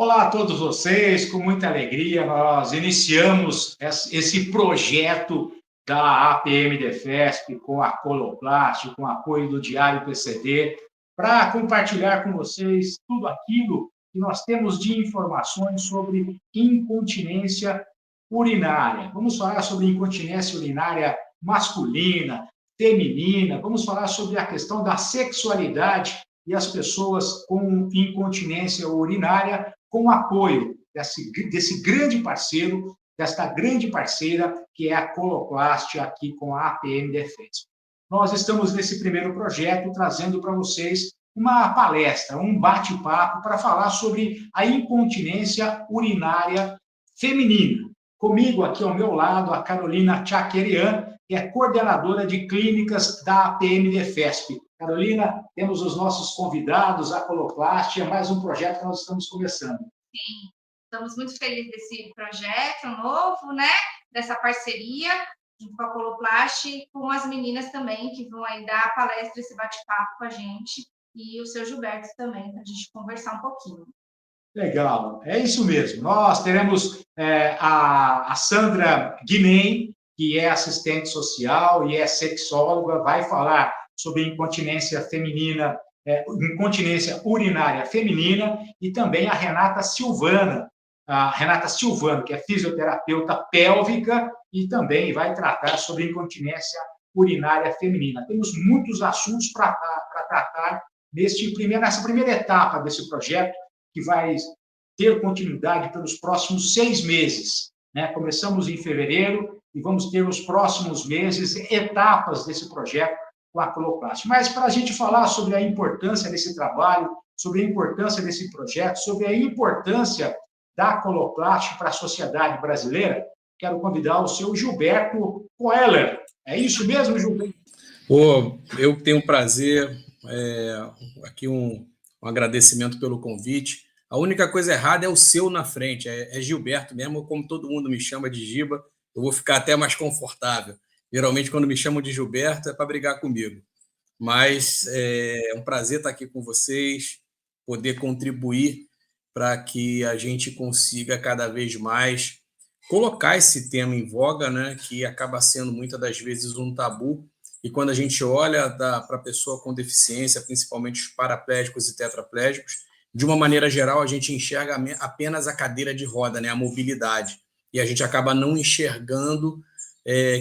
Olá a todos vocês, com muita alegria, nós iniciamos esse projeto da APM Defesp com a Coloplast, com o apoio do Diário PCD, para compartilhar com vocês tudo aquilo que nós temos de informações sobre incontinência urinária. Vamos falar sobre incontinência urinária masculina, feminina, vamos falar sobre a questão da sexualidade e as pessoas com incontinência urinária com o apoio desse grande parceiro, desta grande parceira, que é a Coloplast, aqui com a APM Defense. Nós estamos nesse primeiro projeto trazendo para vocês uma palestra, um bate-papo para falar sobre a incontinência urinária feminina. Comigo aqui ao meu lado, a Carolina Tchakerian, que é coordenadora de clínicas da APM Defesp. Carolina, temos os nossos convidados, a Coloplast, é mais um projeto que nós estamos começando. Sim, estamos muito felizes desse projeto novo, né? Dessa parceria com a Coloplast e com as meninas também, que vão aí dar a palestra, esse bate-papo com a gente, e o seu Gilberto também, para a gente conversar um pouquinho. Legal, é isso mesmo. Nós teremos a Sandra Guimen, que é assistente social e é sexóloga, vai falar sobre incontinência feminina, incontinência urinária feminina, e também a Renata Silvano, que é fisioterapeuta pélvica e também vai tratar sobre incontinência urinária feminina. Temos muitos assuntos para tratar nessa primeira etapa desse projeto, que vai ter continuidade pelos próximos 6 meses. Né? Começamos em fevereiro e vamos ter nos próximos meses etapas desse projeto com a Coloplast. Mas para a gente falar sobre a importância desse trabalho, sobre a importância desse projeto, sobre a importância da Coloplast para a sociedade brasileira, quero convidar o seu Gilberto Coeller. É isso mesmo, Gilberto? Eu tenho um prazer, aqui um agradecimento pelo convite. A única coisa errada é o seu na frente, é Gilberto mesmo, como todo mundo me chama de Giba, eu vou ficar até mais confortável. Geralmente, quando me chamam de Gilberto, é para brigar comigo. Mas é um prazer estar aqui com vocês, poder contribuir para que a gente consiga cada vez mais colocar esse tema em voga, né, que acaba sendo muitas das vezes um tabu. E quando a gente olha para a pessoa com deficiência, principalmente os paraplégicos e tetraplégicos, de uma maneira geral, a gente enxerga apenas a cadeira de roda, né, a mobilidade. E a gente acaba não enxergando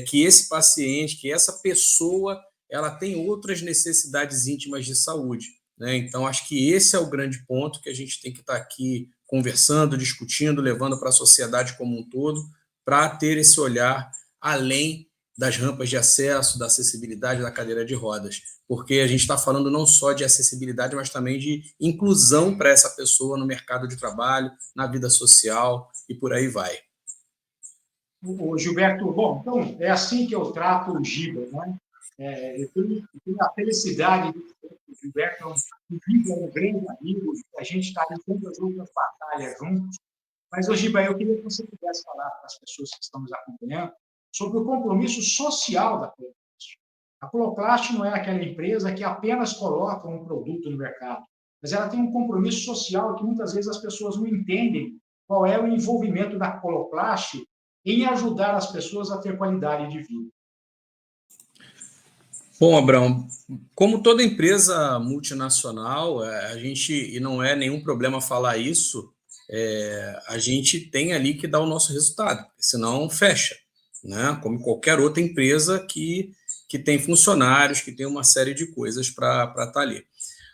que esse paciente, que essa pessoa, ela tem outras necessidades íntimas de saúde. Né? Então, acho que esse é o grande ponto que a gente tem que estar aqui conversando, discutindo, levando para a sociedade como um todo, para ter esse olhar além das rampas de acesso, da acessibilidade da cadeira de rodas, porque a gente está falando não só de acessibilidade, mas também de inclusão para essa pessoa no mercado de trabalho, na vida social e por aí vai. O Gilberto, bom, então é assim que eu trato o Giba, né? Eu tenho a felicidade de que o Gilberto é um grande amigo, a gente está em tantas outras batalhas juntos, mas, Giba, eu queria que você pudesse falar para as pessoas que estão nos acompanhando sobre o compromisso social da Coloplast. A Coloplast não é aquela empresa que apenas coloca um produto no mercado, mas ela tem um compromisso social que muitas vezes as pessoas não entendem qual é o envolvimento da Coloplast em ajudar as pessoas a ter qualidade de vida. Bom, Abrão, como toda empresa multinacional, a gente, e não é nenhum problema falar isso, a gente tem ali que dar o nosso resultado, senão fecha, né? Como qualquer outra empresa que tem funcionários, que tem uma série de coisas para estar ali.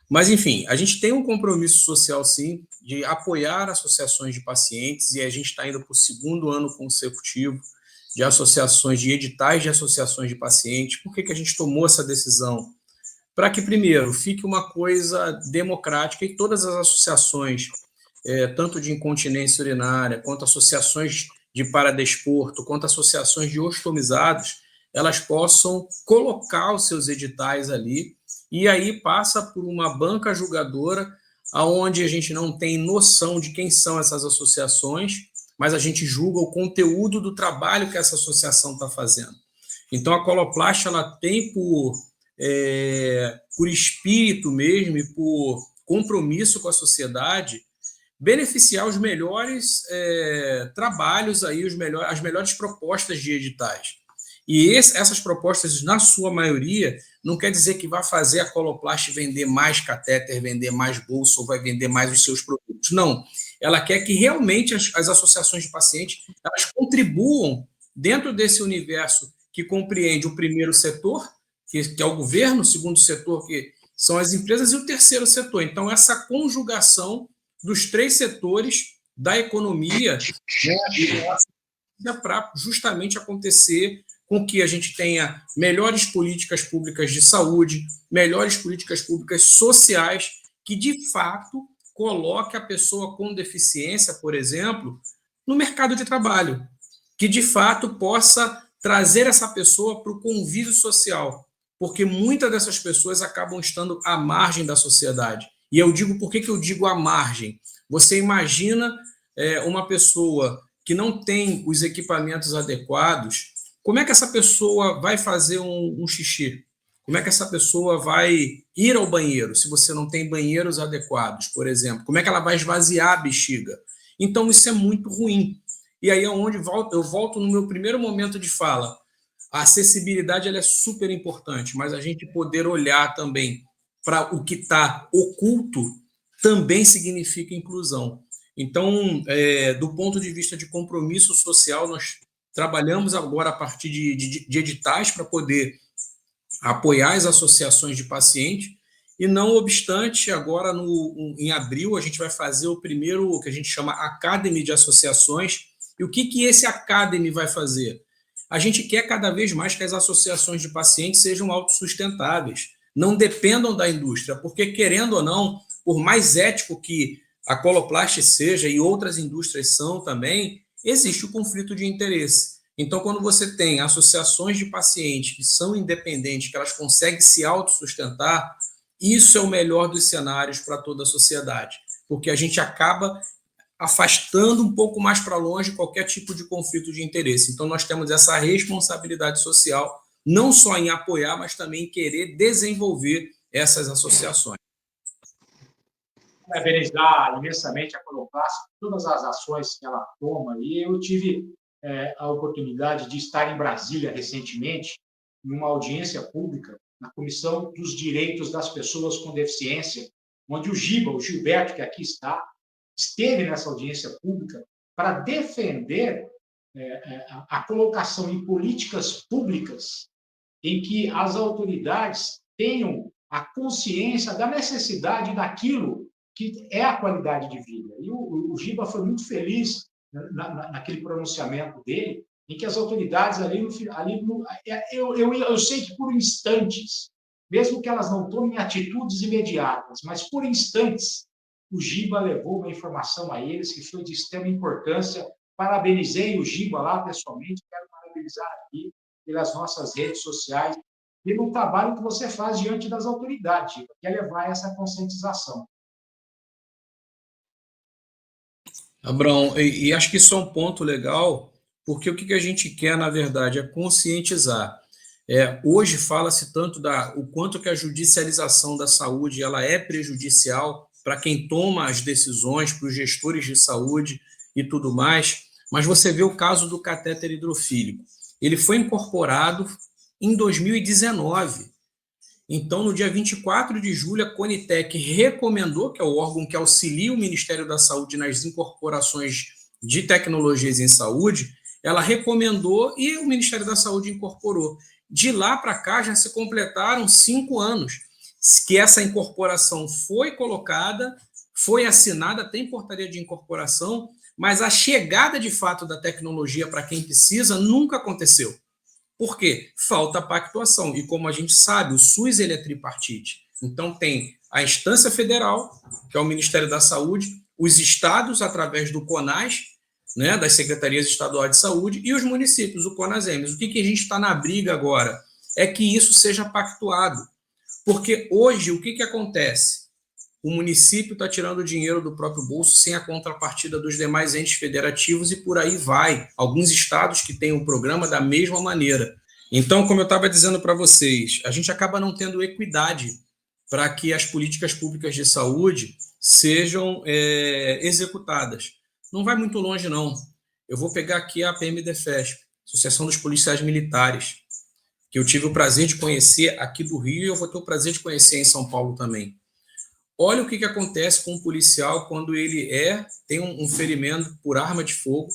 Mas, enfim, a gente tem um compromisso social, sim, de apoiar associações de pacientes, e a gente está indo para o 2º ano consecutivo de associações, de editais de associações de pacientes. Por que a gente tomou essa decisão? Para que, primeiro, fique uma coisa democrática e todas as associações, tanto de incontinência urinária, quanto associações de paradesporto, quanto associações de ostomizados, elas possam colocar os seus editais ali, e aí passa por uma banca julgadora, onde a gente não tem noção de quem são essas associações, mas a gente julga o conteúdo do trabalho que essa associação está fazendo. Então, a Coloplast, ela tem por espírito mesmo e por compromisso com a sociedade beneficiar os melhores trabalhos, aí, as melhores propostas de editais. E essas propostas, na sua maioria, não quer dizer que vai fazer a Coloplast vender mais catéter, vender mais bolsa ou vai vender mais os seus produtos. Não. Ela quer que realmente as associações de pacientes elas contribuam dentro desse universo que compreende o primeiro setor, que é o governo, o segundo setor, que são as empresas, e o terceiro setor. Então, essa conjugação dos três setores da economia, né, para justamente acontecer com que a gente tenha melhores políticas públicas de saúde, melhores políticas públicas sociais, que, de fato, coloque a pessoa com deficiência, por exemplo, no mercado de trabalho, que, de fato, possa trazer essa pessoa para o convívio social, porque muitas dessas pessoas acabam estando à margem da sociedade. E eu digo, por que eu digo à margem? Você imagina uma pessoa que não tem os equipamentos adequados, como é que essa pessoa vai fazer um xixi? Como é que essa pessoa vai ir ao banheiro, se você não tem banheiros adequados, por exemplo? Como é que ela vai esvaziar a bexiga? Então, isso é muito ruim. E aí é onde eu volto no meu primeiro momento de fala. A acessibilidade ela é super importante, mas a gente poder olhar também para o que está oculto também significa inclusão. Então, do ponto de vista de compromisso social, nós trabalhamos agora a partir de editais para poder apoiar as associações de pacientes, e não obstante, agora em abril a gente vai fazer o primeiro, o que a gente chama Academy de Associações. E o que esse Academy vai fazer? A gente quer cada vez mais que as associações de pacientes sejam autossustentáveis, não dependam da indústria, porque, querendo ou não, por mais ético que a Coloplast seja e outras indústrias são também, existe o conflito de interesse. Então, quando você tem associações de pacientes que são independentes, que elas conseguem se autossustentar, isso é o melhor dos cenários para toda a sociedade, porque a gente acaba afastando um pouco mais para longe qualquer tipo de conflito de interesse. Então, nós temos essa responsabilidade social, não só em apoiar, mas também em querer desenvolver essas associações. Parabenizar imensamente a Coloplast por todas as ações que ela toma. E eu tive a oportunidade de estar em Brasília recentemente, numa audiência pública, na Comissão dos Direitos das Pessoas com Deficiência, onde o Gilberto, que aqui está, esteve nessa audiência pública para defender a colocação em políticas públicas em que as autoridades tenham a consciência da necessidade daquilo que é a qualidade de vida. E o Giba foi muito feliz naquele pronunciamento dele, em que as autoridades eu sei que por instantes, mesmo que elas não tomem atitudes imediatas, mas por instantes, o Giba levou uma informação a eles que foi de extrema importância. Parabenizei o Giba lá pessoalmente, quero parabenizar aqui pelas nossas redes sociais, pelo trabalho que você faz diante das autoridades, Giba, que é levar essa conscientização. Abrão, e acho que isso é um ponto legal, porque o que a gente quer, na verdade, é conscientizar. Hoje fala-se tanto o quanto que a judicialização da saúde ela é prejudicial para quem toma as decisões, para os gestores de saúde e tudo mais, mas você vê o caso do catéter hidrofílico. Ele foi incorporado em 2019. Então, no dia 24 de julho, a Conitec recomendou, que é o órgão que auxilia o Ministério da Saúde nas incorporações de tecnologias em saúde, ela recomendou e o Ministério da Saúde incorporou. De lá para cá, já se completaram 5 anos que essa incorporação foi colocada, foi assinada, tem portaria de incorporação, mas a chegada de fato da tecnologia para quem precisa nunca aconteceu. Por quê? Falta pactuação. E como a gente sabe, o SUS ele é tripartite. Então tem a instância federal, que é o Ministério da Saúde, os estados, através do CONAS, né, das Secretarias Estaduais de Saúde, e os municípios, o CONASEMES. O que a gente está na briga agora? É que isso seja pactuado. Porque hoje, o que acontece? O município está tirando dinheiro do próprio bolso sem a contrapartida dos demais entes federativos e por aí vai. Alguns estados que têm o programa da mesma maneira. Então, como eu estava dizendo para vocês, a gente acaba não tendo equidade para que as políticas públicas de saúde sejam executadas. Não vai muito longe, não. Eu vou pegar aqui a APM-DEFESP, Associação dos Policiais Militares, que eu tive o prazer de conhecer aqui do Rio e eu vou ter o prazer de conhecer em São Paulo também. Olha o que acontece com um policial quando ele tem um ferimento por arma de fogo,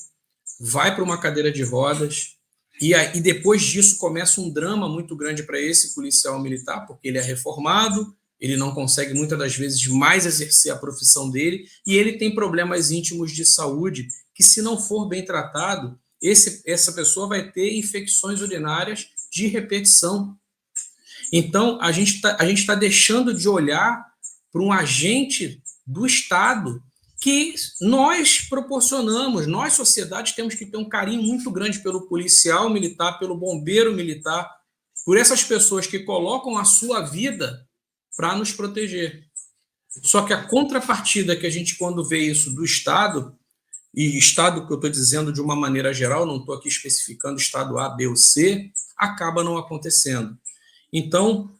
vai para uma cadeira de rodas, e depois disso começa um drama muito grande para esse policial militar, porque ele é reformado, ele não consegue muitas das vezes mais exercer a profissão dele, e ele tem problemas íntimos de saúde, que se não for bem tratado, essa pessoa vai ter infecções urinárias de repetição. Então, a gente tá deixando de olhar para um agente do Estado que nós proporcionamos. Nós, sociedade, temos que ter um carinho muito grande pelo policial militar, pelo bombeiro militar, por essas pessoas que colocam a sua vida para nos proteger. Só que a contrapartida que a gente, quando vê isso do Estado, e Estado que eu estou dizendo de uma maneira geral, não estou aqui especificando Estado A, B ou C, acaba não acontecendo. Então,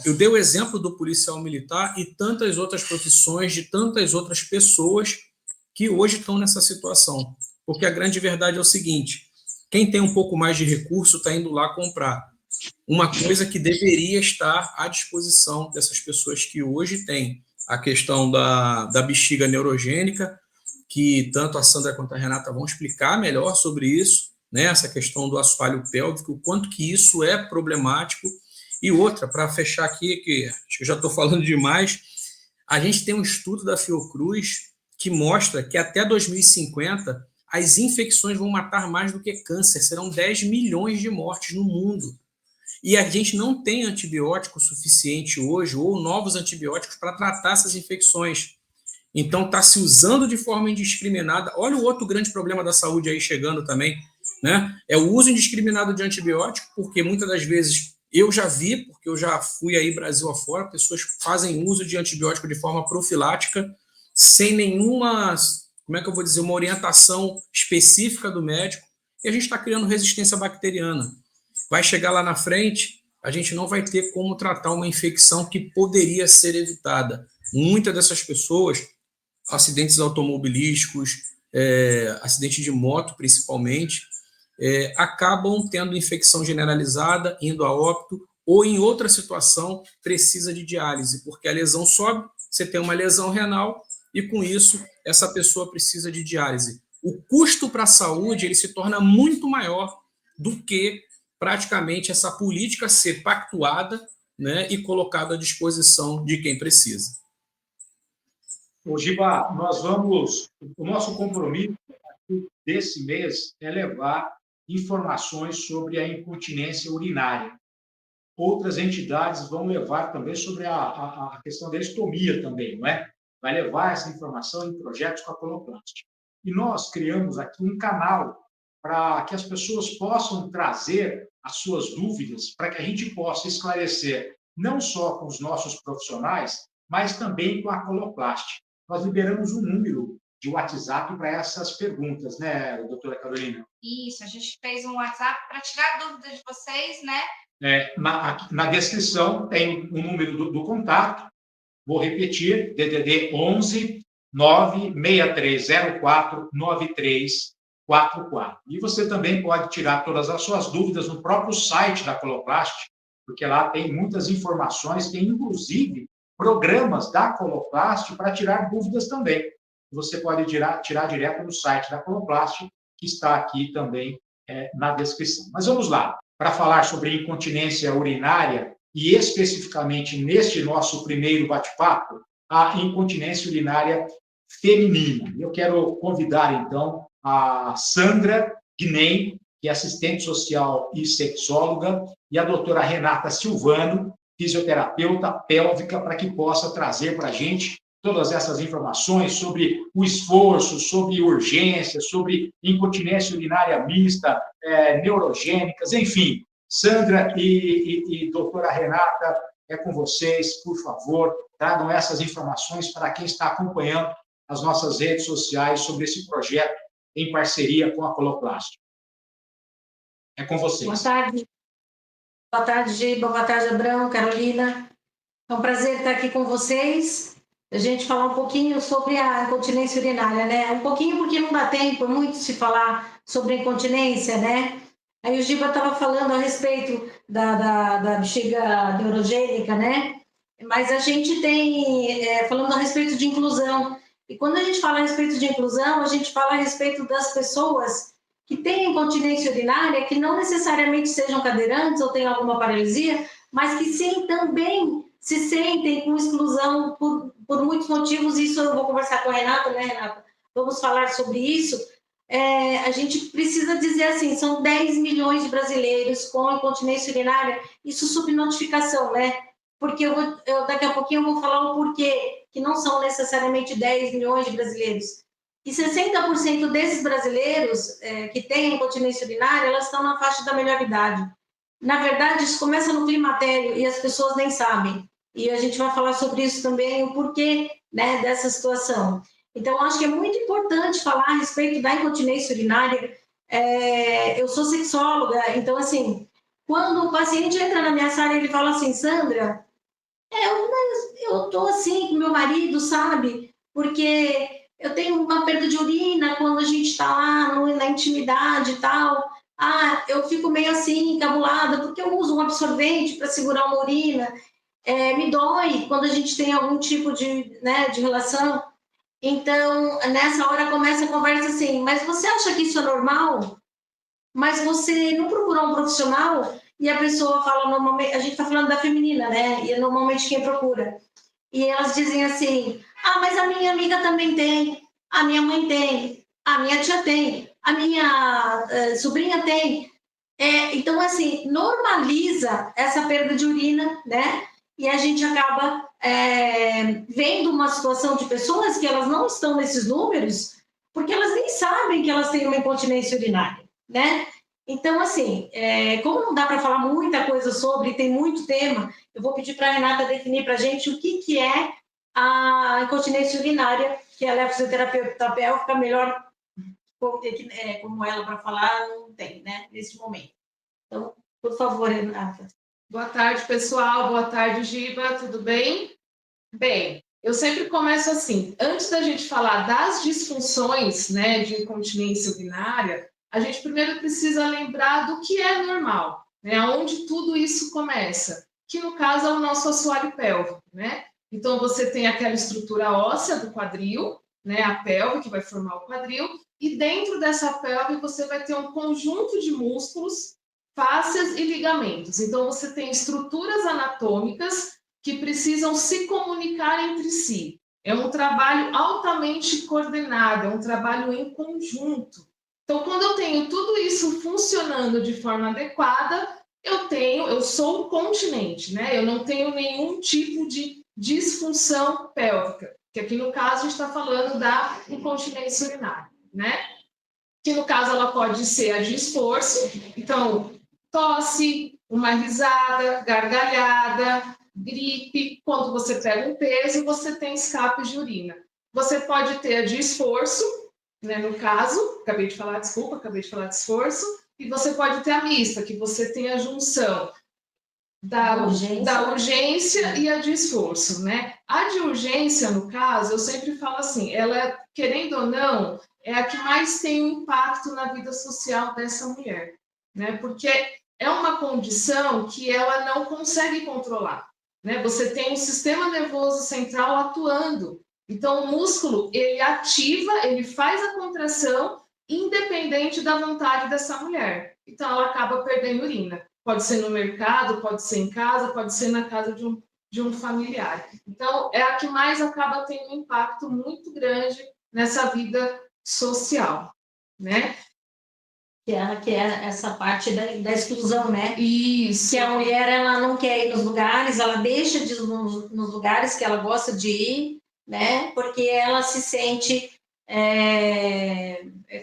eu dei o exemplo do policial militar e tantas outras profissões de tantas outras pessoas que hoje estão nessa situação. Porque a grande verdade é o seguinte, quem tem um pouco mais de recurso está indo lá comprar uma coisa que deveria estar à disposição dessas pessoas que hoje têm a questão da bexiga neurogênica, que tanto a Sandra quanto a Renata vão explicar melhor sobre isso, né? Essa questão do assoalho pélvico, o quanto que isso é problemático. E outra, para fechar aqui, que acho que eu já estou falando demais, a gente tem um estudo da Fiocruz que mostra que até 2050 as infecções vão matar mais do que câncer, serão 10 milhões de mortes no mundo. E a gente não tem antibiótico suficiente hoje, ou novos antibióticos para tratar essas infecções. Então, está se usando de forma indiscriminada. Olha o outro grande problema da saúde aí chegando também, né? É o uso indiscriminado de antibiótico, porque muitas das vezes eu já vi, porque eu já fui aí Brasil afora, pessoas fazem uso de antibiótico de forma profilática, sem nenhuma, como é que eu vou dizer, uma orientação específica do médico, e a gente está criando resistência bacteriana. Vai chegar lá na frente, a gente não vai ter como tratar uma infecção que poderia ser evitada. Muitas dessas pessoas, acidentes automobilísticos, acidente de moto principalmente, acabam tendo infecção generalizada, indo a óbito, ou em outra situação precisa de diálise, porque a lesão sobe, você tem uma lesão renal e com isso essa pessoa precisa de diálise. O custo para a saúde ele se torna muito maior do que praticamente essa política ser pactuada, né, e colocada à disposição de quem precisa. Ô, Giba, o nosso compromisso desse mês é levar informações sobre a incontinência urinária. Outras entidades vão levar também sobre a questão da estomia também, não é? Vai levar essa informação em projetos com a Coloplast. E nós criamos aqui um canal para que as pessoas possam trazer as suas dúvidas, para que a gente possa esclarecer não só com os nossos profissionais, mas também com a Coloplast. Nós liberamos um número de WhatsApp para essas perguntas, né, doutora Carolina? Isso, a gente fez um WhatsApp para tirar dúvidas de vocês, né? Na descrição tem o número do contato. Vou repetir, DDD 11 96304 9344. E você também pode tirar todas as suas dúvidas no próprio site da Coloplast, porque lá tem muitas informações, tem inclusive programas da Coloplast para tirar dúvidas também. Você pode tirar direto no site da Coloplast, que está aqui também na descrição. Mas vamos lá, para falar sobre incontinência urinária, e especificamente neste nosso primeiro bate-papo, a incontinência urinária feminina. Eu quero convidar, então, a Sandra Guinem, que é assistente social e sexóloga, e a doutora Renata Silvano, fisioterapeuta pélvica, para que possa trazer para a gente todas essas informações sobre o esforço, sobre urgência, sobre incontinência urinária mista, neurogênicas, enfim. Sandra e doutora Renata, é com vocês, por favor, tragam essas informações para quem está acompanhando as nossas redes sociais sobre esse projeto em parceria com a Coloplast. É com vocês. Boa tarde, Giba. Boa tarde, Abrão, Carolina. É um prazer estar aqui com vocês. a gente falar um pouquinho sobre a incontinência urinária, né? Um pouquinho porque não dá tempo muito se falar sobre incontinência, né? Aí o Giba estava falando a respeito da bexiga neurogênica, né? Mas a gente tem, falando a respeito de inclusão, e quando a gente fala a respeito de inclusão, a gente fala a respeito das pessoas que têm incontinência urinária, que não necessariamente sejam cadeirantes ou tenham alguma paralisia, mas que sim também se sentem com exclusão por muitos motivos. Isso eu vou conversar com a Renata, né, Renata? Vamos falar sobre isso. A gente precisa dizer assim, são 10 milhões de brasileiros com incontinência urinária, isso sob notificação, né? Porque daqui a pouquinho eu vou falar o porquê, que não são necessariamente 10 milhões de brasileiros. E 60% desses brasileiros que têm incontinência urinária, elas estão na faixa da melhor-idade. Na verdade, isso começa no climatério e as pessoas nem sabem. E a gente vai falar sobre isso também, o porquê, né, dessa situação. Então, acho que é muito importante falar a respeito da incontinência urinária. Eu sou sexóloga, então, assim, quando o paciente entra na minha sala, ele fala assim, Sandra, eu tô assim com meu marido, sabe? Porque eu tenho uma perda de urina quando a gente está lá na intimidade e tal. Eu fico meio assim, encabulada, porque eu uso um absorvente para segurar uma urina. Me dói quando a gente tem algum tipo de, né, de relação. Então, nessa hora começa a conversa assim, mas você acha que isso é normal? Mas você não procurou um profissional? E a pessoa fala normalmente, a gente está falando da feminina, né? E é normalmente quem procura. E elas dizem assim, mas a minha amiga também tem, a minha mãe tem, a minha tia tem, a minha sobrinha tem. Então, assim, normaliza essa perda de urina, né? E a gente acaba vendo uma situação de pessoas que elas não estão nesses números, porque elas nem sabem que elas têm uma incontinência urinária, né? Então, assim, como não dá para falar muita coisa sobre, tem muito tema, eu vou pedir para a Renata definir para a gente o que é a incontinência urinária, que ela é fisioterapeuta pélvica, melhor como ela para falar, não tem, né, nesse momento. Então, por favor, Renata. Boa tarde, pessoal. Boa tarde, Giba. Tudo bem? Bem, eu sempre começo assim. Antes da gente falar das disfunções, né, de incontinência urinária, a gente primeiro precisa lembrar do que é normal, né? Onde tudo isso começa, que no caso é o nosso assoalho pélvico, né? Então, você tem aquela estrutura óssea do quadril, né, a pelve, que vai formar o quadril, e dentro dessa pelve você vai ter um conjunto de músculos, fáscias e ligamentos. Então, você tem estruturas anatômicas que precisam se comunicar entre si. É um trabalho altamente coordenado, é um trabalho em conjunto. Então, quando eu tenho tudo isso funcionando de forma adequada, eu sou continente, né? Eu não tenho nenhum tipo de disfunção pélvica, que aqui no caso a gente está falando da incontinência urinária, né? Que no caso ela pode ser a de esforço, então tosse, uma risada, gargalhada, gripe, quando você pega um peso, você tem escape de urina. Você pode ter a de esforço, né, no caso, acabei de falar de esforço, e você pode ter a mista, que você tem a junção da urgência e a de esforço, né? A de urgência, no caso, eu sempre falo assim, ela, querendo ou não, é a que mais tem um impacto na vida social dessa mulher, né? Porque é uma condição que ela não consegue controlar, né? Você tem um sistema nervoso central atuando, então o músculo, ele ativa, ele faz a contração independente da vontade dessa mulher. Então ela acaba perdendo urina. Pode ser no mercado, pode ser em casa, pode ser na casa de um familiar. Então, é a que mais acaba tendo um impacto muito grande nessa vida social, né? Que é essa parte da exclusão, né? Isso. Que a mulher, ela não quer ir nos lugares, ela deixa de ir nos lugares que ela gosta de ir, né? Porque ela se sente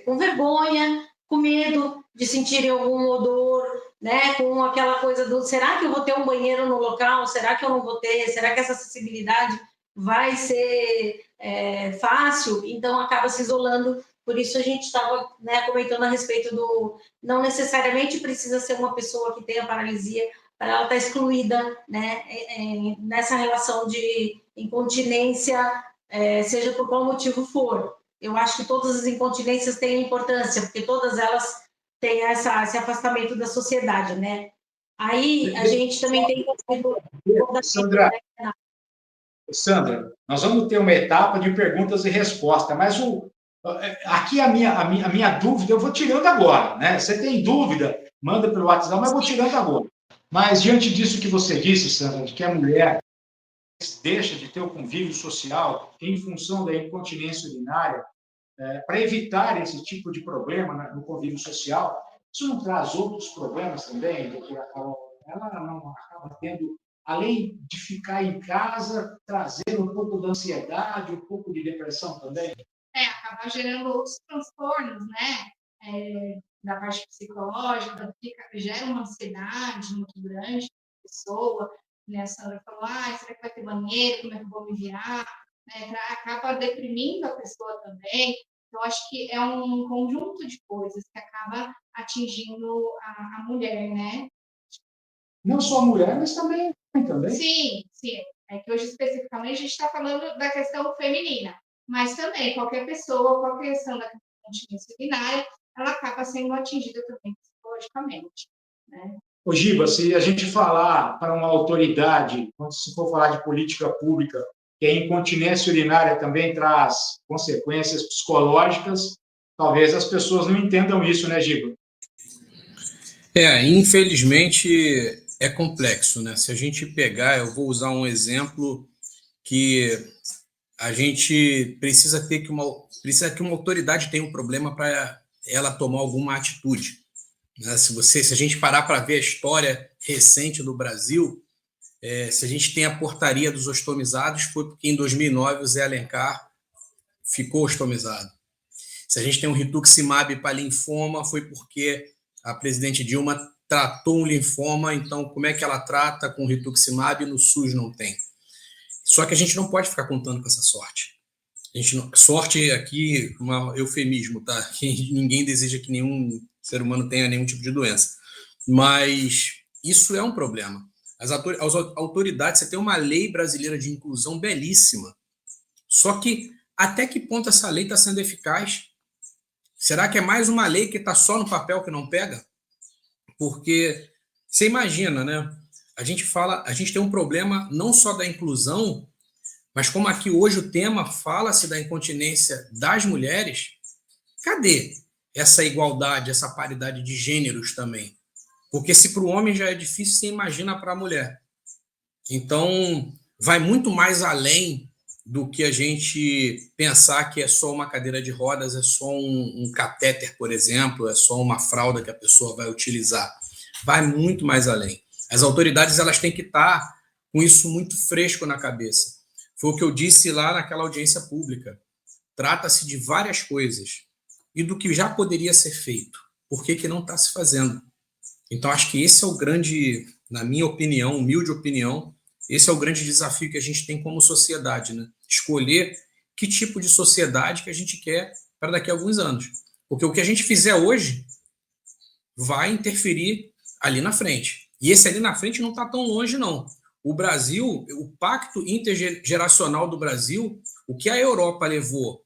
com vergonha, com medo de sentir algum odor, né? Com aquela coisa do, será que eu vou ter um banheiro no local? Será que eu não vou ter? Será que essa acessibilidade vai ser fácil? Então, acaba se isolando. Por isso, a gente estava, né, comentando a respeito do... Não necessariamente precisa ser uma pessoa que tenha paralisia para ela estar excluída, né, nessa relação de incontinência, seja por qual motivo for. Eu acho que todas as incontinências têm importância, porque todas elas têm esse afastamento da sociedade, né? Aí a gente também tem Sandra, nós vamos ter uma etapa de perguntas e respostas, mas aqui a minha dúvida eu vou tirando agora, né? Você tem dúvida, manda pelo WhatsApp, mas eu vou tirando agora. Mas diante disso que você disse, Sandra, de que a mulher deixa de ter o convívio social em função da incontinência urinária, para evitar esse tipo de problema no convívio social, isso não traz outros problemas também, doutora Carol? Ela não acaba tendo, além de ficar em casa, trazendo um pouco de ansiedade, um pouco de depressão também? Acaba gerando outros transtornos, né? Da parte psicológica, gera uma ansiedade muito grande na pessoa, né? A Sandra falou, será que vai ter banheiro, como é que eu vou me virar? Né? Acaba deprimindo a pessoa também. Então, acho que é um conjunto de coisas que acaba atingindo a mulher, né? Não só a mulher, mas também. Sim. É que hoje, especificamente, a gente está falando da questão feminina. Mas também, qualquer pessoa, qualquer questão da continência urinária, ela acaba sendo atingida também psicologicamente, né? Ô, Giba, se a gente falar para uma autoridade, quando se for falar de política pública, que a incontinência urinária também traz consequências psicológicas, talvez as pessoas não entendam isso, né, Giba? Infelizmente é complexo, né? Se a gente pegar, eu vou usar um exemplo que a gente precisa ter que uma autoridade tenha um problema para ela tomar alguma atitude. Né? Se a gente parar para ver a história recente do Brasil, se a gente tem a portaria dos ostomizados, foi porque em 2009 o Zé Alencar ficou ostomizado. Se a gente tem um rituximab para linfoma, foi porque a presidente Dilma tratou um linfoma, então como é que ela trata com rituximab e no SUS não tem? Só que a gente não pode ficar contando com essa sorte. Sorte aqui, um eufemismo, tá? Que ninguém deseja que nenhum ser humano tenha nenhum tipo de doença. Mas isso é um problema. As autoridades, você tem uma lei brasileira de inclusão belíssima. Só que até que ponto essa lei está sendo eficaz? Será que é mais uma lei que está só no papel que não pega? Porque você imagina, né? A gente tem um problema não só da inclusão, mas como aqui hoje o tema fala-se da incontinência das mulheres, cadê essa igualdade, essa paridade de gêneros também? Porque se para o homem já é difícil, você imagina para a mulher. Então, vai muito mais além do que a gente pensar que é só uma cadeira de rodas, é só um catéter, por exemplo, é só uma fralda que a pessoa vai utilizar. Vai muito mais além. As autoridades elas têm que estar com isso muito fresco na cabeça. Foi o que eu disse lá naquela audiência pública. Trata-se de várias coisas e do que já poderia ser feito. Por que não está se fazendo? Então, acho que esse é o grande, na minha opinião, humilde opinião, esse é o grande desafio que a gente tem como sociedade, né? Escolher que tipo de sociedade que a gente quer para daqui a alguns anos. Porque o que a gente fizer hoje vai interferir ali na frente. E esse ali na frente não está tão longe, não. O Brasil, o pacto intergeracional do Brasil, o que a Europa levou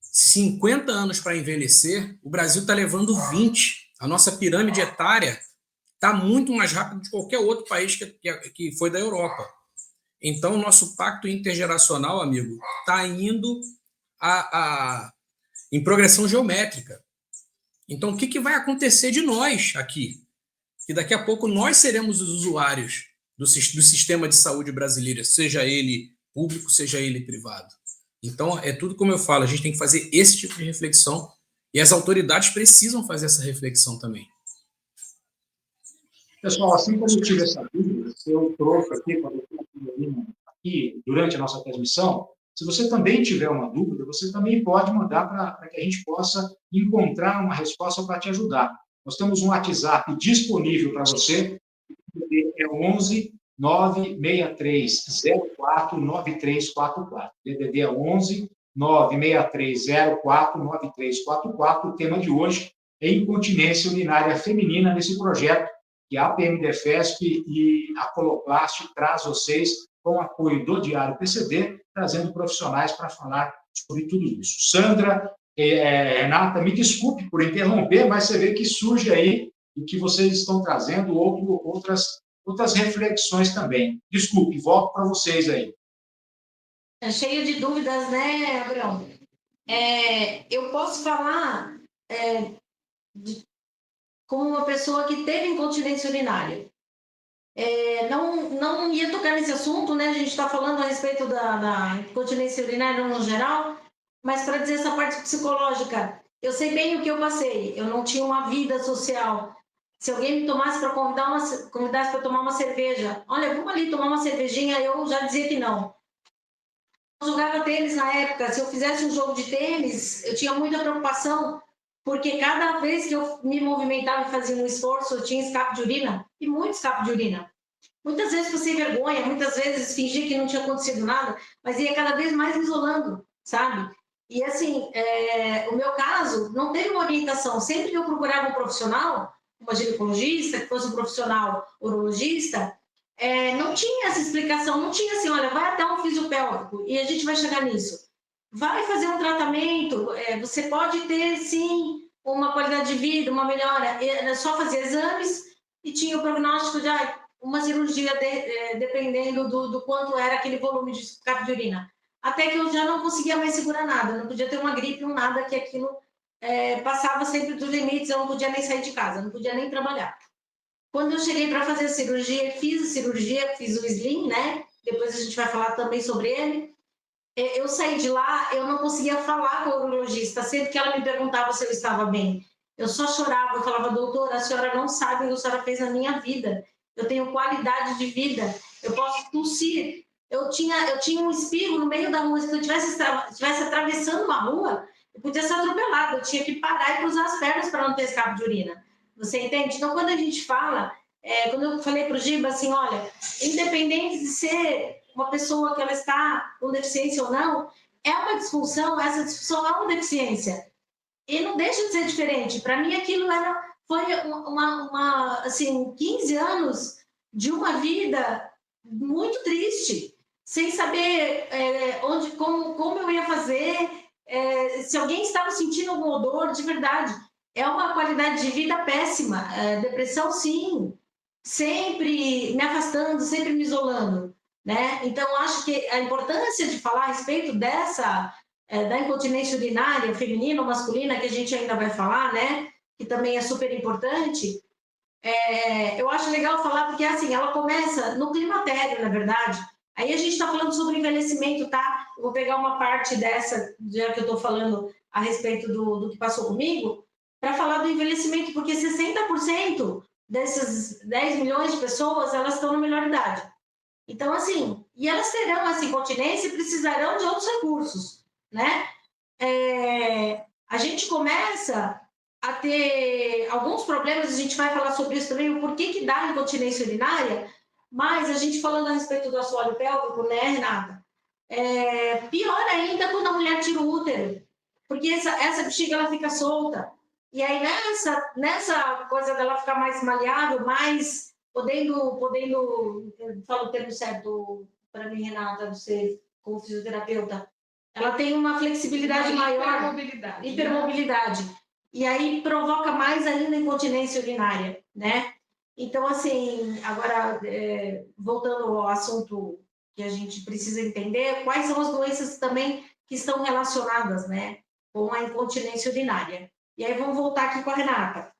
50 anos para envelhecer, o Brasil está levando 20. A nossa pirâmide etária está muito mais rápido de qualquer outro país que foi da Europa. Então, o nosso pacto intergeracional, amigo, está indo em progressão geométrica. Então, o que vai acontecer de nós aqui? Que daqui a pouco nós seremos os usuários do sistema de saúde brasileiro, seja ele público, seja ele privado. Então, é tudo como eu falo, a gente tem que fazer esse tipo de reflexão e as autoridades precisam fazer essa reflexão também. Pessoal, assim como eu tive essa dúvida, eu trouxe aqui para aqui durante a nossa transmissão. Se você também tiver uma dúvida, você também pode mandar para que a gente possa encontrar uma resposta para te ajudar. Nós temos um WhatsApp disponível para você, é 11 963 04 9344. DDD é 11 963 04 9344. O tema de hoje é incontinência urinária feminina nesse projeto que a APMDefesp e a Coloplast traz vocês com o apoio do Diário PCD, trazendo profissionais para falar sobre tudo isso. Sandra, Renata, me desculpe por interromper, mas você vê que surge aí o que vocês estão trazendo, outras reflexões também. Desculpe, volto para vocês aí. É cheio de dúvidas, né, Abrão? Eu posso falar como uma pessoa que teve incontinência urinária. Não ia tocar nesse assunto, né? A gente está falando a respeito da incontinência urinária no geral, mas para dizer essa parte psicológica, eu sei bem o que eu passei. Eu não tinha uma vida social. Se alguém me tomasse para convidasse para tomar uma cerveja, olha, vamos ali tomar uma cervejinha, eu já dizia que não. Eu jogava tênis na época. Se eu fizesse um jogo de tênis, eu tinha muita preocupação, porque cada vez que eu me movimentava e fazia um esforço, eu tinha escape de urina, e muito escape de urina. Muitas vezes passei vergonha, muitas vezes fingi que não tinha acontecido nada, mas ia cada vez mais me isolando, sabe? E assim, o meu caso não teve uma orientação. Sempre que eu procurava um profissional, uma ginecologista, que fosse um profissional urologista, não tinha essa explicação, não tinha assim, olha, vai até um fisiopélvico e a gente vai chegar nisso. Vai fazer um tratamento, você pode ter, sim, uma qualidade de vida, uma melhora. Era só fazer exames e tinha o prognóstico de uma cirurgia, dependendo do quanto era aquele volume de escape de urina. Até que eu já não conseguia mais segurar nada, não podia ter uma gripe, um nada, que aquilo passava sempre dos limites, eu não podia nem sair de casa, não podia nem trabalhar. Quando eu cheguei para fazer a cirurgia, fiz a cirurgia, fiz o slim, né? Depois a gente vai falar também sobre ele. Eu saí de lá, eu não conseguia falar com a urologista, sempre que ela me perguntava se eu estava bem. Eu só chorava, eu falava, doutora, a senhora não sabe o que a senhora fez na minha vida. Eu tenho qualidade de vida, eu posso tossir. Eu tinha um espirro no meio da rua, se eu estivesse atravessando uma rua, eu podia ser atropelada, eu tinha que parar e cruzar as pernas para não ter escape de urina. Você entende? Então, quando a gente fala, quando eu falei para o Giba assim, olha, independente de ser uma pessoa que ela está com deficiência ou não, é uma disfunção, essa disfunção é uma deficiência. E não deixa de ser diferente. Para mim, aquilo foi assim, 15 anos de uma vida muito triste, sem saber como eu ia fazer, se alguém estava sentindo algum odor, de verdade. É uma qualidade de vida péssima. Depressão, sim. Sempre me afastando, sempre me isolando, né? Então, acho que a importância de falar a respeito da incontinência urinária feminina ou masculina, que a gente ainda vai falar, né? Que também é super importante. Eu acho legal falar porque, assim, ela começa no climatério, na verdade. Aí a gente está falando sobre envelhecimento, tá? Eu vou pegar uma parte dessa, já que eu estou falando a respeito do que passou comigo, para falar do envelhecimento, porque 60% desses 10 milhões de pessoas, elas estão na melhor idade. Então, assim, e elas terão essa incontinência e precisarão de outros recursos, né? A gente começa a ter alguns problemas, a gente vai falar sobre isso também, o porquê que dá incontinência urinária, mas a gente falando a respeito do assoalho pélvico, né, Renata? Pior ainda quando a mulher tira o útero, porque essa bexiga ela fica solta. E aí nessa coisa dela ficar mais maleável, mais podendo, falo o termo certo para mim, Renata, você como fisioterapeuta, ela tem uma flexibilidade maior, hipermobilidade. E aí provoca mais ainda incontinência urinária, né? Então, assim, agora, voltando ao assunto que a gente precisa entender, quais são as doenças também que estão relacionadas, né, com a incontinência urinária. E aí vamos voltar aqui com a Renata.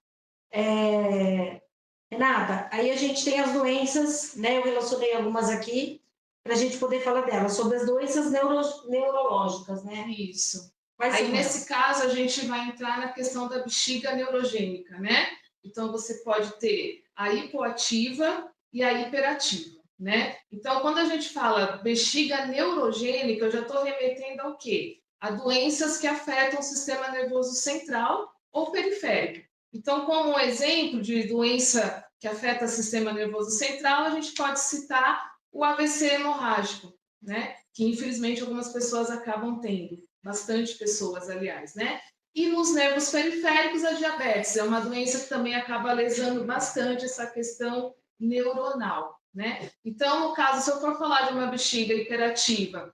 Renata, aí a gente tem as doenças, né, eu relacionei algumas aqui, para a gente poder falar delas, sobre as doenças neurológicas, né? Isso. Quais aí, são nesse elas? caso, a gente vai entrar na questão da bexiga neurogênica, né? Então, você pode ter a hipoativa e a hiperativa, né? Então, quando a gente fala bexiga neurogênica, eu já estou remetendo ao quê? A doenças que afetam o sistema nervoso central ou periférico. Então, como exemplo de doença que afeta o sistema nervoso central, a gente pode citar o AVC hemorrágico, né? Que infelizmente algumas pessoas acabam tendo, bastante pessoas, aliás, né? E nos nervos periféricos, a diabetes é uma doença que também acaba lesando bastante essa questão neuronal, né? Então, no caso, se eu for falar de uma bexiga hiperativa,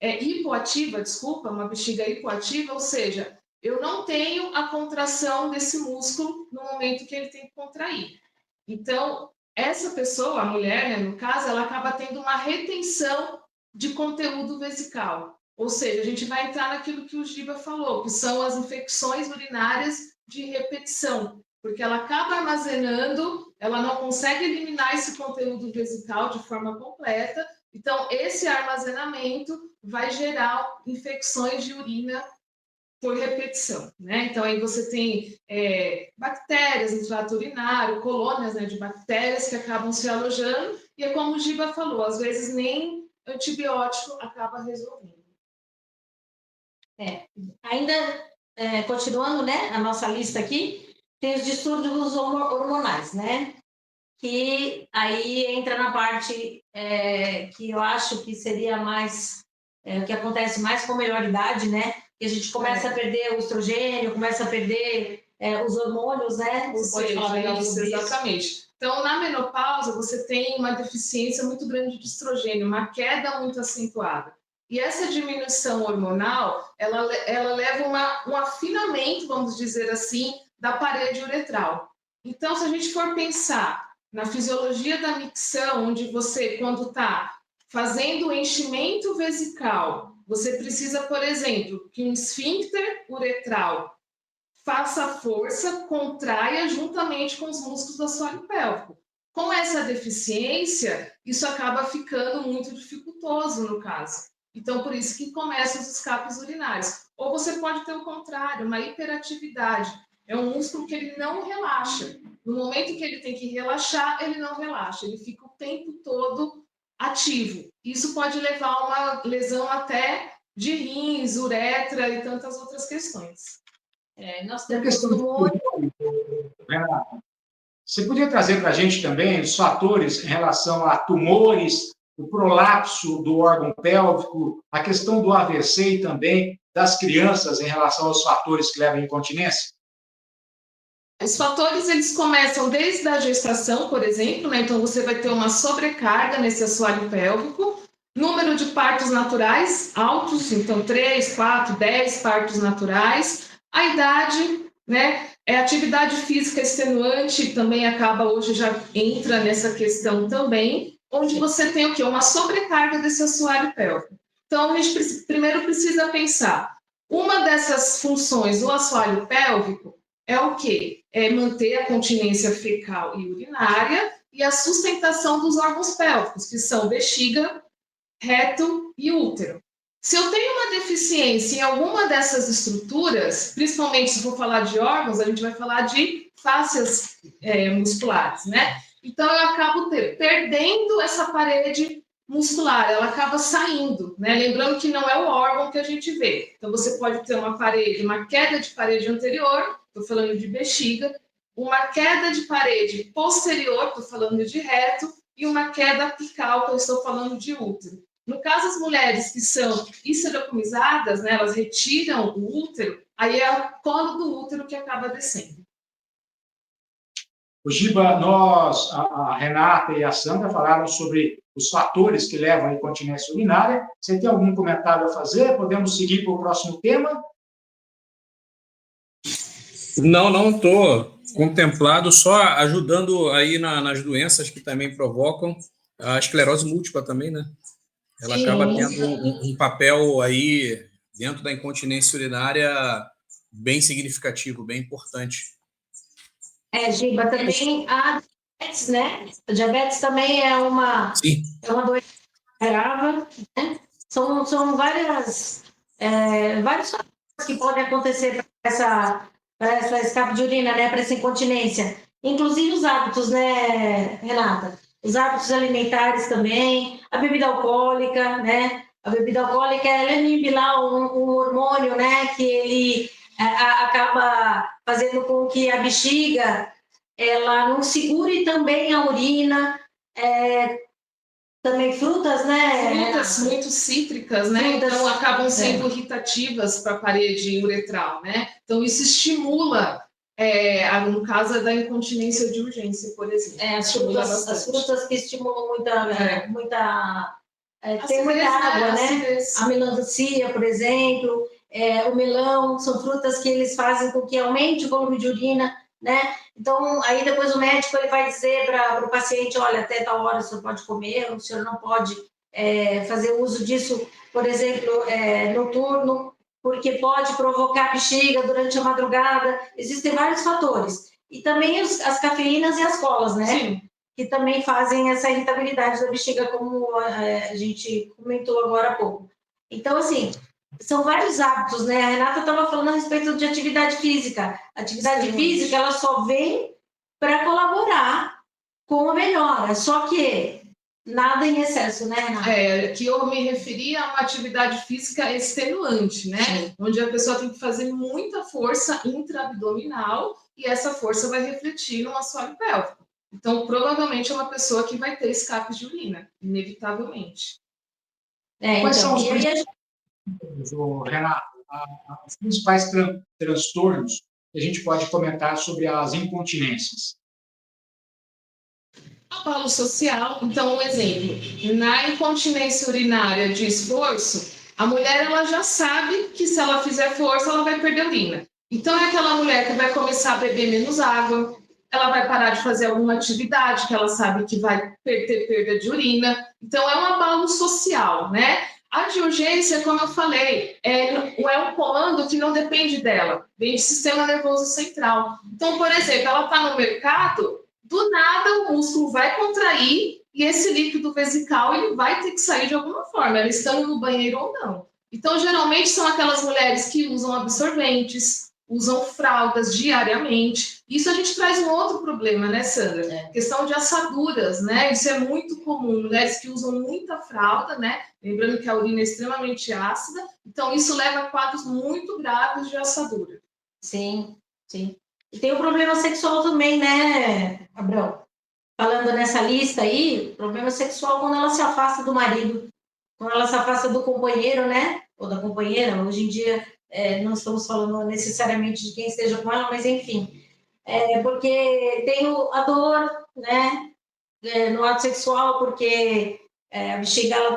hipoativa, desculpa, uma bexiga hipoativa, ou seja, eu não tenho a contração desse músculo no momento que ele tem que contrair. Então, essa pessoa, a mulher, né, no caso, ela acaba tendo uma retenção de conteúdo vesical. Ou seja, a gente vai entrar naquilo que o Giba falou, que são as infecções urinárias de repetição, porque ela acaba armazenando, ela não consegue eliminar esse conteúdo vesical de forma completa, então esse armazenamento vai gerar infecções de urina por repetição, né? Então aí você tem bactérias no trato urinário, colônias, né, de bactérias que acabam se alojando, e é como o Giba falou, às vezes nem antibiótico acaba resolvendo. Ainda continuando, né, a nossa lista aqui, tem os distúrbios hormonais, né? Que aí entra na parte que eu acho que seria mais, o que acontece mais com a melhoridade, né? Que a gente começa a perder o estrogênio, começa a perder os hormônios, né? Ou seja, isso, exatamente. Então, na menopausa, você tem uma deficiência muito grande de estrogênio, uma queda muito acentuada. E essa diminuição hormonal, ela leva um afinamento, vamos dizer assim, da parede uretral. Então, se a gente for pensar na fisiologia da micção, onde você, quando está fazendo o enchimento vesical, você precisa, por exemplo, que um esfíncter uretral faça força, contraia juntamente com os músculos do assoalho pélvico. Com essa deficiência, isso acaba ficando muito dificultoso no caso. Então, por isso que começam os escapes urinários. Ou você pode ter o contrário, uma hiperatividade. É um músculo que ele não relaxa. No momento que ele tem que relaxar, ele não relaxa. Ele fica o tempo todo ativo. Isso pode levar a uma lesão até de rins, uretra e tantas outras questões. Nós temos tumores. Você podia trazer para a gente também os fatores em relação a tumores, o prolapso do órgão pélvico, a questão do AVC e também das crianças em relação aos fatores que levam à incontinência? Os fatores, eles começam desde a gestação, por exemplo, né? Então você vai ter uma sobrecarga nesse assoalho pélvico, número de partos naturais altos, então 3, 4, 10 partos naturais, a idade, né? Atividade física extenuante também acaba hoje, já entra nessa questão também, onde você tem o quê? Uma sobrecarga desse assoalho pélvico. Então, a gente primeiro precisa pensar, uma dessas funções do assoalho pélvico é o quê? É manter a continência fecal e urinária e a sustentação dos órgãos pélvicos, que são bexiga, reto e útero. Se eu tenho uma deficiência em alguma dessas estruturas, principalmente se for falar de órgãos, a gente vai falar de fáscias musculares, né? Então, eu acabo perdendo essa parede muscular, ela acaba saindo, né? Lembrando que não é o órgão que a gente vê. Então, você pode ter uma queda de parede anterior, estou falando de bexiga, uma queda de parede posterior, estou falando de reto, e uma queda apical, que eu estou falando de útero. No caso, as mulheres que são histerocomizadas, né, elas retiram o útero, aí é o colo do útero que acaba descendo. O Giba, a Renata e a Sandra falaram sobre os fatores que levam à incontinência urinária. Você tem algum comentário a fazer? Podemos seguir para o próximo tema? Não estou contemplado, só ajudando aí nas doenças que também provocam a esclerose múltipla também, né? Ela acaba tendo um papel aí dentro da incontinência urinária bem significativo, bem importante. Giba, também a diabetes, né? A diabetes também é uma doença grave, né? São vários fatores que podem acontecer para essa escape de urina, né? Para essa incontinência. Inclusive os hábitos, né, Renata? Os hábitos alimentares também, a bebida alcoólica, né? A bebida alcoólica, ela inibe lá um hormônio, né? Que ele acaba fazendo com que a bexiga ela não segure também a urina, também frutas, né? Frutas muito cítricas, né? Então acabam sendo irritativas para a parede uretral, né? Então isso estimula No caso da incontinência de urgência, por exemplo. As frutas que estimulam muita tem muita água, né? A melancia, por exemplo, o melão, são frutas que eles fazem com que aumente o volume de urina, né? Então, aí depois o médico ele vai dizer para o paciente, olha, até tal hora o senhor pode comer, o senhor não pode fazer uso disso, por exemplo, noturno, porque pode provocar bexiga durante a madrugada. Existem vários fatores. E também as cafeínas e as colas, né? Sim. Que também fazem essa irritabilidade da bexiga, como a gente comentou agora há pouco. Então, assim, são vários hábitos, né? A Renata estava falando a respeito de atividade física. A atividade física, ela só vem para colaborar com a melhora, só que nada em excesso, né, Renata? Que eu me referia a uma atividade física extenuante, né? Sim. Onde a pessoa tem que fazer muita força intra-abdominal e essa força vai refletir no assoalho pélvico. Então, provavelmente é uma pessoa que vai ter escapes de urina, inevitavelmente. Quais são os principais transtornos que a gente pode comentar sobre as incontinências? Abalo social. Então, um exemplo, na incontinência urinária de esforço, a mulher ela já sabe que se ela fizer força, ela vai perder urina. Então, é aquela mulher que vai começar a beber menos água, ela vai parar de fazer alguma atividade que ela sabe que vai ter perda de urina. Então, é um abalo social, né? A de urgência, como eu falei, é um comando que não depende dela, vem do sistema nervoso central. Então, por exemplo, ela está no mercado, do nada o músculo vai contrair e esse líquido vesical ele vai ter que sair de alguma forma, ela estando no banheiro ou não. Então, geralmente são aquelas mulheres que usam absorventes, usam fraldas diariamente. Isso a gente traz um outro problema, né, Sandra? Questão de assaduras, né? Isso é muito comum. Mulheres que usam muita fralda, né? Lembrando que a urina é extremamente ácida. Então, isso leva a quadros muito graves de assadura. Sim, sim. E tem o problema sexual também, né, Abrão? Falando nessa lista aí, problema sexual quando ela se afasta do marido, quando ela se afasta do companheiro, né? Ou da companheira. Hoje em dia, não estamos falando necessariamente de quem esteja com ela, mas enfim. Porque tem a dor, né? No ato sexual, porque a bexiga ela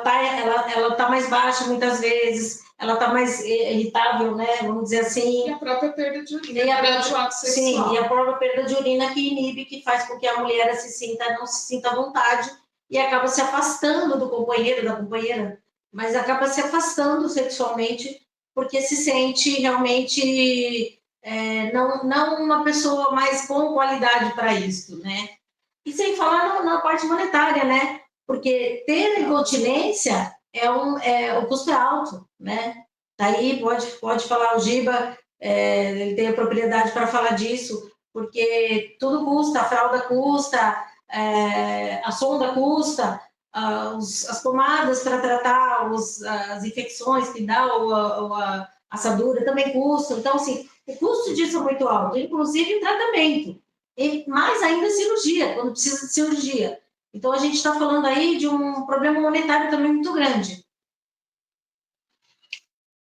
tá mais baixa muitas vezes, ela tá mais irritável, né? Vamos dizer assim. E a própria perda de urina durante o ato sexual. Sim, e a própria perda de urina que inibe, que faz com que a mulher não se sinta à vontade e acaba se afastando do companheiro, da companheira, mas acaba se afastando sexualmente porque se sente realmente não uma pessoa mais com qualidade para isso, né? E sem falar na parte monetária, né? Porque ter incontinência o custo é alto, né? Daí pode falar o Giba, ele tem a propriedade para falar disso, porque tudo custa, a fralda custa, a sonda custa, as pomadas para tratar as infecções que dá, ou a assadura também custam. Então, assim, o custo disso é muito alto, inclusive tratamento. E mais ainda cirurgia, quando precisa de cirurgia. Então, a gente está falando aí de um problema monetário também muito grande.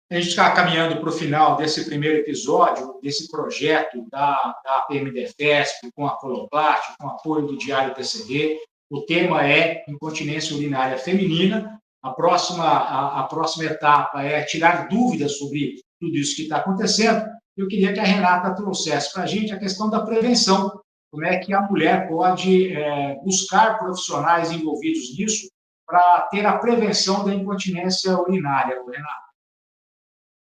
A gente está caminhando para o final desse primeiro episódio, desse projeto da APM-DEFESP, com a Coloplast, com apoio do Diário PCD. O tema é incontinência urinária feminina. A próxima etapa é tirar dúvidas sobre tudo isso que está acontecendo. Eu queria que a Renata trouxesse para a gente a questão da prevenção. Como é que a mulher pode buscar profissionais envolvidos nisso para ter a prevenção da incontinência urinária, Renata?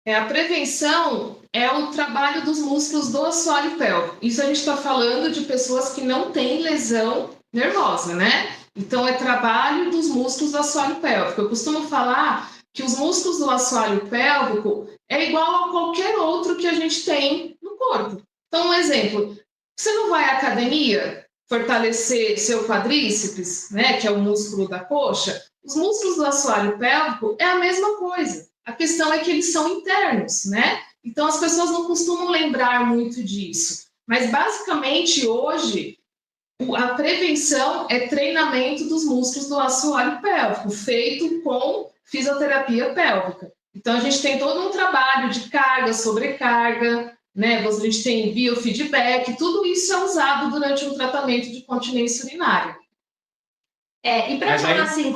A prevenção é o trabalho dos músculos do assoalho pélvico. Isso a gente está falando de pessoas que não têm lesão nervosa, né? Então, é trabalho dos músculos do assoalho pélvico. Eu costumo falar que os músculos do assoalho pélvico é igual a qualquer outro que a gente tem no corpo. Então, um exemplo, você não vai à academia fortalecer seu quadríceps, né, que é o músculo da coxa? Os músculos do assoalho pélvico é a mesma coisa. A questão é que eles são internos, né? Então, as pessoas não costumam lembrar muito disso. Mas, basicamente, hoje, a prevenção é treinamento dos músculos do assoalho pélvico, feito com fisioterapia pélvica. Então, a gente tem todo um trabalho de carga, sobrecarga, né? A gente tem biofeedback, tudo isso é usado durante um tratamento de continência urinária. E para falar assim,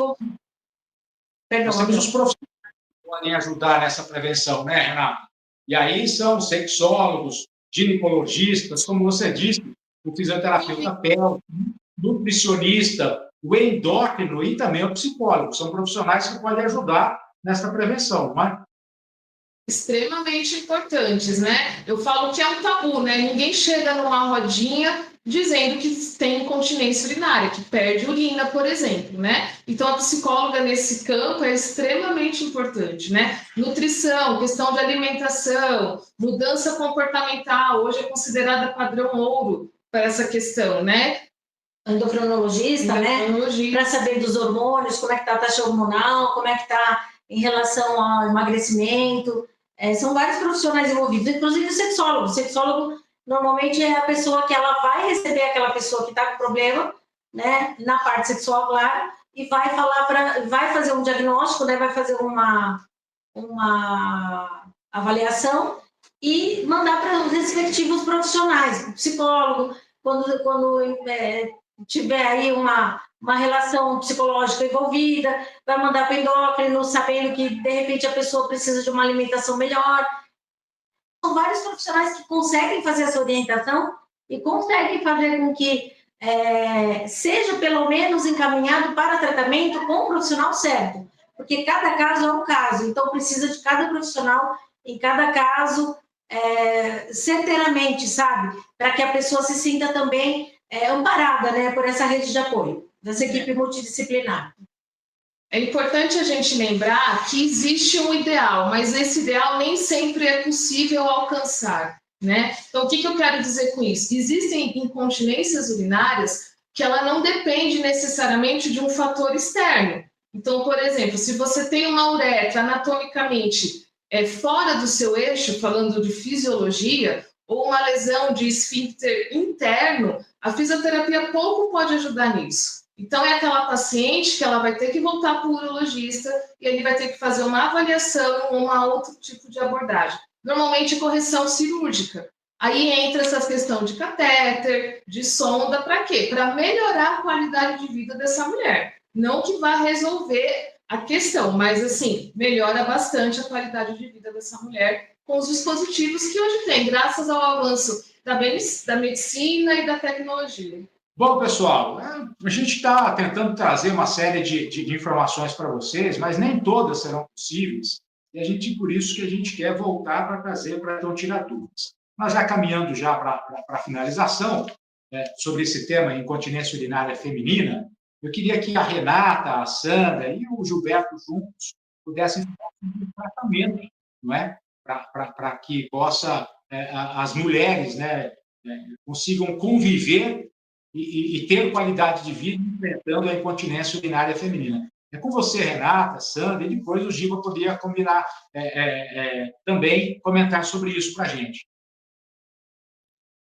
perdão, nós temos os profissionais que podem ajudar nessa prevenção, né, Renato? E aí são sexólogos, ginecologistas, como você disse, o fisioterapeuta pélvico, nutricionista, o endócrino e também o psicólogo. São profissionais que podem ajudar nessa prevenção, não é? Extremamente importantes, né? Eu falo que é um tabu, né? Ninguém chega numa rodinha dizendo que tem incontinência urinária, que perde urina, por exemplo, né? Então, a psicóloga nesse campo é extremamente importante, né? Nutrição, questão de alimentação, mudança comportamental, hoje é considerada padrão ouro para essa questão, né? Endocrinologista, né? Para saber dos hormônios, como é que está a taxa hormonal, como é que está em relação ao emagrecimento. São vários profissionais envolvidos, inclusive o sexólogo. O sexólogo normalmente é a pessoa que ela vai receber aquela pessoa que está com problema, né, na parte sexual, claro, e vai vai fazer um diagnóstico, né, vai fazer uma avaliação e mandar para os respectivos profissionais, o psicólogo, quando tiver aí uma relação psicológica envolvida, vai mandar para o endócrino, sabendo que, de repente, a pessoa precisa de uma alimentação melhor. São vários profissionais que conseguem fazer essa orientação e conseguem fazer com que seja, pelo menos, encaminhado para tratamento com o profissional certo, porque cada caso é um caso, então precisa de cada profissional, em cada caso, certeiramente, sabe? Para que a pessoa se sinta também amparada, né, por essa rede de apoio, dessa equipe multidisciplinar. É importante a gente lembrar que existe um ideal, mas esse ideal nem sempre é possível alcançar, né? Então, o que eu quero dizer com isso? Existem incontinências urinárias que ela não depende necessariamente de um fator externo. Então, por exemplo, se você tem uma uretra anatomicamente fora do seu eixo, falando de fisiologia, ou uma lesão de esfíncter interno, a fisioterapia pouco pode ajudar nisso. Então, é aquela paciente que ela vai ter que voltar para o urologista e ele vai ter que fazer uma avaliação, outro tipo de abordagem. Normalmente, correção cirúrgica. Aí entra essa questão de catéter, de sonda, para quê? Para melhorar a qualidade de vida dessa mulher. Não que vá resolver a questão, mas, assim, melhora bastante a qualidade de vida dessa mulher com os dispositivos que hoje tem, graças ao avanço da medicina e da tecnologia. Bom, pessoal, a gente está tentando trazer uma série de informações para vocês, mas nem todas serão possíveis, e por isso que a gente quer voltar para trazer, para então tirar dúvidas. Mas já caminhando já para a finalização, sobre esse tema, incontinência urinária feminina, eu queria que a Renata, a Sandra e o Gilberto juntos pudessem falar sobre o tratamento, não é? Para que as mulheres, né, consigam conviver e ter qualidade de vida enfrentando a incontinência urinária feminina. É com você, Renata, Sandra, e depois o Giba poderia combinar também comentar sobre isso para a gente.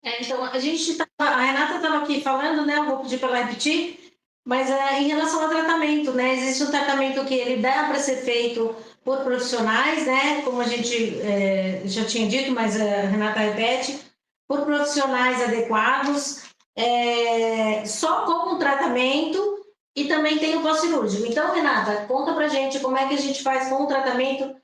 Então, a Renata estava aqui falando, né? Eu vou pedir para ela repetir, mas em relação ao tratamento, né? Existe um tratamento que ele dá para ser feito por profissionais, né? Como a gente já tinha dito, mas a Renata repete, por profissionais adequados, só com um tratamento, e também tem o pós-cirúrgico. Então, Renata, conta pra gente como é que a gente faz com o tratamento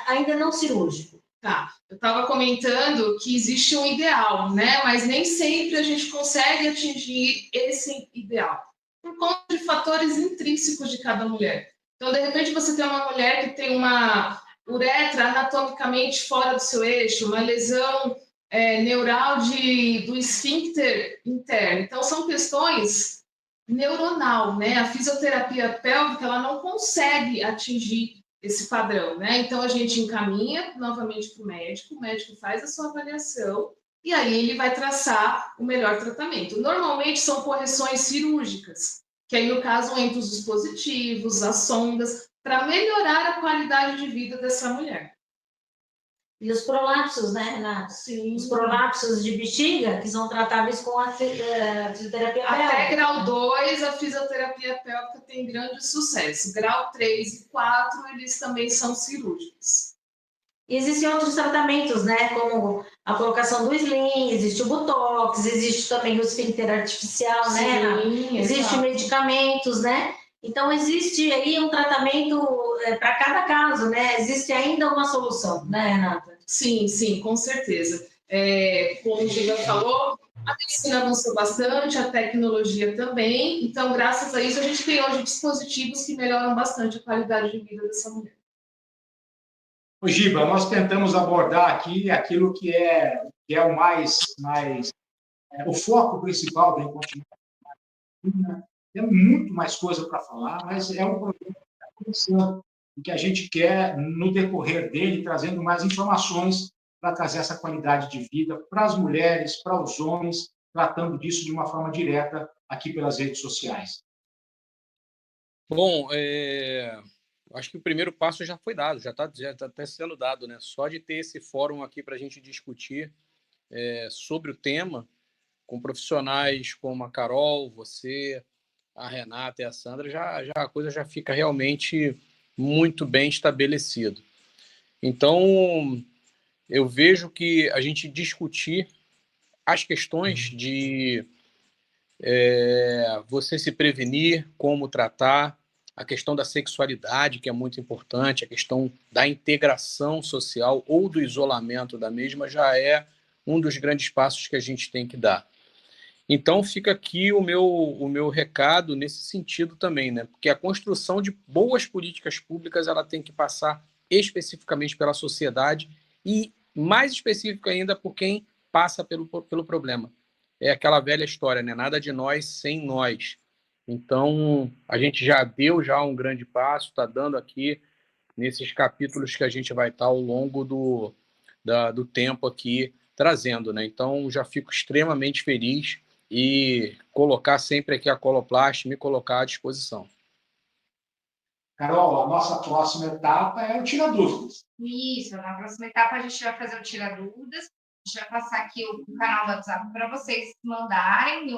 ainda não cirúrgico. Tá, eu estava comentando que existe um ideal, né? Mas nem sempre a gente consegue atingir esse ideal, por conta de fatores intrínsecos de cada mulher. Então, de repente, você tem uma mulher que tem uma uretra anatomicamente fora do seu eixo, uma lesão neural do esfíncter interno. Então, são questões neuronal, né? A fisioterapia pélvica, ela não consegue atingir esse padrão, né? Então, a gente encaminha novamente para o médico faz a sua avaliação e aí ele vai traçar o melhor tratamento. Normalmente, são correções cirúrgicas, que aí, no caso, entram os dispositivos, as sondas, para melhorar a qualidade de vida dessa mulher. E os prolapsos, né, Renata? Sim. Os prolapsos de bexiga, que são tratáveis com a fisioterapia pélvica. Até grau 2, a fisioterapia pélvica tem grande sucesso. Grau 3 e 4, eles também são cirúrgicos. E existem outros tratamentos, né, como a colocação do sling, existe o botox, existe também o esfíncter artificial, né, Renata? Existem medicamentos, né? Então, existe aí um tratamento para cada caso, né? Existe ainda uma solução, né, Renata? Sim, sim, com certeza. Como o Giba falou, a medicina avançou bastante, a tecnologia também. Então, graças a isso, a gente tem hoje dispositivos que melhoram bastante a qualidade de vida dessa mulher. Ô, Giba, nós tentamos abordar aqui aquilo que é o o foco principal da incontinência. Tem muito mais coisa para falar, mas é um problema que está começando, e que a gente quer, no decorrer dele, trazendo mais informações para trazer essa qualidade de vida para as mulheres, para os homens, tratando disso de uma forma direta aqui pelas redes sociais. Bom, acho que o primeiro passo já foi dado, já está até sendo dado, né? Só de ter esse fórum aqui para a gente discutir sobre o tema, com profissionais como a Carol, você, a Renata e a Sandra, já a coisa já fica realmente muito bem estabelecida. Então, eu vejo que a gente discutir as questões de você se prevenir, como tratar, a questão da sexualidade, que é muito importante, a questão da integração social ou do isolamento da mesma, já é um dos grandes passos que a gente tem que dar. Então, fica aqui o meu recado nesse sentido também, né? Porque a construção de boas políticas públicas ela tem que passar especificamente pela sociedade e, mais específico ainda, por quem passa pelo problema. É aquela velha história, né? Nada de nós sem nós. Então, a gente já deu um grande passo, está dando aqui nesses capítulos que a gente vai estar ao longo do tempo aqui trazendo, né? Então, já fico extremamente feliz e colocar sempre aqui a Coloplast, me colocar à disposição. Carol, a nossa próxima etapa é o Tira Dúvidas. Isso, na próxima etapa a gente vai fazer o Tira Dúvidas, a gente vai passar aqui o canal do WhatsApp para vocês mandarem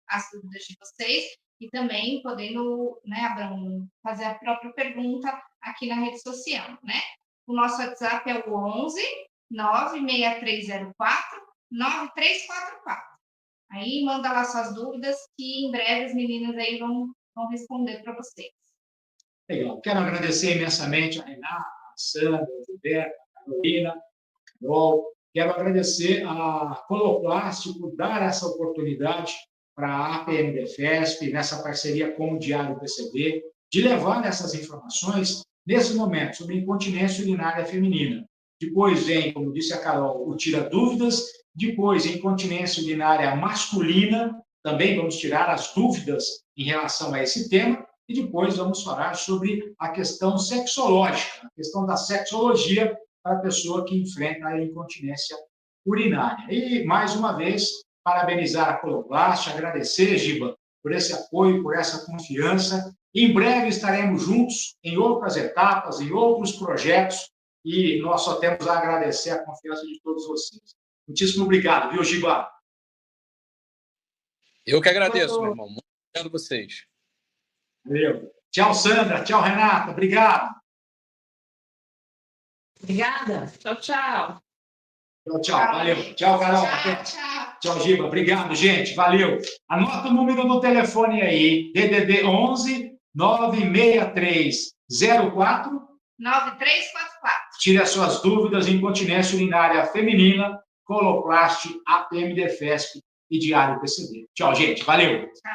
as dúvidas de vocês e também podendo, né, fazer a própria pergunta aqui na rede social, né? O nosso WhatsApp é o 11 96304 9344. Aí manda lá suas dúvidas que em breve as meninas aí vão responder para vocês. Legal. Quero agradecer imensamente a Renata, a Sandra, a Gilberto, a Carolina, a Carol. Quero agradecer a Coloplast por dar essa oportunidade para a APMDefesp, nessa parceria com o Diário PCD, de levar essas informações nesse momento sobre incontinência urinária feminina. Depois vem, como disse a Carol, o Tira Dúvidas. Depois, incontinência urinária masculina. Também vamos tirar as dúvidas em relação a esse tema. E depois vamos falar sobre a questão sexológica, a questão da sexologia para a pessoa que enfrenta a incontinência urinária. E, mais uma vez, parabenizar a Coloplast, agradecer, Giba, por esse apoio, por essa confiança. Em breve estaremos juntos em outras etapas, em outros projetos, e nós só temos a agradecer a confiança de todos vocês. Muitíssimo obrigado, viu, Giba? Eu que agradeço, meu irmão. Muito obrigado a vocês. Valeu. Tchau, Sandra. Tchau, Renata. Obrigado. Obrigada. Tchau, tchau. Tchau, tchau. Valeu. Tchau, Carol. Tchau. Tchau, Giba. Obrigado, gente. Valeu. Anota o número do telefone aí. DDD 11 96304 9344. Tire as suas dúvidas em incontinência urinária feminina, Coloplast, APMDefesp e Diário PCD. Tchau, gente. Valeu. Tchau.